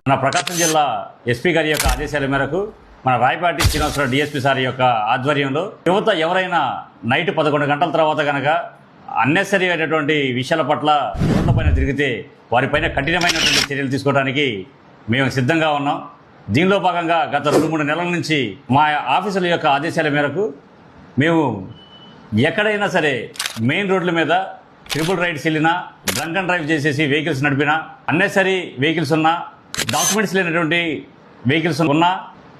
మన ప్రకాశం జిల్లా ఎస్పీ గారి యొక్క ఆదేశాల మేరకు మన రాయపాటి శ్రీనివాసరావు డిఎస్పీ సార్ యొక్క ఆధ్వర్యంలో యువత ఎవరైనా నైట్ 11 గంటల తర్వాత కనుక అన్నెసరీ అయినటువంటి విషయాల పట్ల రోడ్ల పైన తిరిగితే వారిపైన కఠినమైనటువంటి చర్యలు తీసుకోవడానికి మేము సిద్ధంగా ఉన్నాం. దీనిలో భాగంగా గత 2-3 నెలల నుంచి మా ఆఫీసుల యొక్క ఆదేశాల మేరకు మేము ఎక్కడైనా సరే మెయిన్ రోడ్ల మీద ట్రిపుల్ రైడ్స్ వెళ్ళినా, డ్రంక్ అండ్ డ్రైవ్ చేసేసి వెహికల్స్ నడిపినా, అన్నెసరీ వెహికల్స్ ఉన్నా, డాక్యుమెంట్స్ లేనటువంటి వెహికల్స్ ఉన్నా,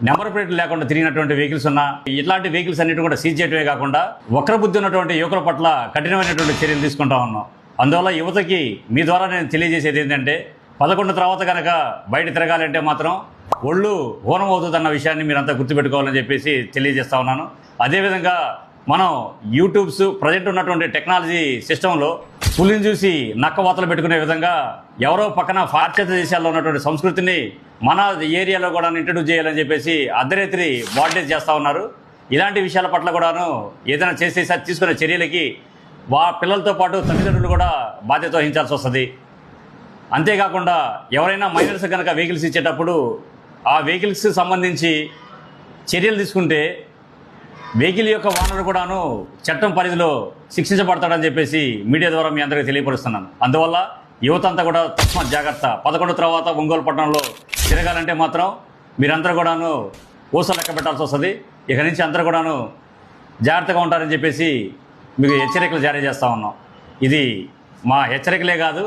నెంబర్ ప్లేట్లు లేకుండా తిరిగినటువంటి వెహికల్స్ ఉన్నా, ఇట్లాంటి వెహికల్స్ అన్నిటి కూడా సీజ్ చేయడమే కాకుండా వక్రబుద్ధి ఉన్నటువంటి యువకుల పట్ల కఠినమైనటువంటి చర్యలు తీసుకుంటా ఉన్నాం. అందువల్ల యువతకి మీ ద్వారా నేను తెలియజేసేది ఏంటంటే 11 తర్వాత కనుక బయట తిరగాలంటే మాత్రం ఒళ్ళు హోనం అవుతుందన్న విషయాన్ని మీరంతా గుర్తుపెట్టుకోవాలని చెప్పేసి తెలియజేస్తా ఉన్నాను. అదేవిధంగా మనం యూట్యూబ్స్ ప్రజెంట్ ఉన్నటువంటి టెక్నాలజీ సిస్టంలో పులిని చూసి నక్క వాతలు పెట్టుకునే విధంగా ఎవరో పక్కన పాశ్చాత్య దేశాల్లో ఉన్నటువంటి సంస్కృతిని మన ఏరియాలో కూడా ఇంట్రడ్యూస్ చేయాలని చెప్పేసి అర్ధరాత్రి బాడీస్ చేస్తూ ఉన్నారు. ఇలాంటి విషయాల పట్ల కూడాను ఏదైనా చేసేసి తీసుకునే చర్యలకి పిల్లలతో పాటు తల్లిదండ్రులు కూడా బాధ్యత వహించాల్సి వస్తుంది. అంతేకాకుండా ఎవరైనా మైనర్స్ కనుక వెహికల్స్ ఇచ్చేటప్పుడు ఆ వెహికల్స్ సంబంధించి చర్యలు తీసుకుంటే వెహికల్ యొక్క ఓనర్ కూడాను చట్టం పరిధిలో శిక్షించబడతాడని చెప్పేసి మీడియా ద్వారా మీ అందరికీ తెలియపరుస్తున్నాను. అందువల్ల యువత అంతా కూడా తస్మాత్ జాగ్రత్త. 11 తర్వాత ఒంగోలు పట్టణంలో తిరగాలంటే మాత్రం మీరందరూ కూడాను ఊస లెక్క పెట్టాల్సి వస్తుంది. ఇక నుంచి అందరూ కూడాను జాగ్రత్తగా ఉంటారని చెప్పేసి మీకు హెచ్చరికలు జారీ చేస్తూ ఉన్నాం. ఇది మా హెచ్చరికలే కాదు,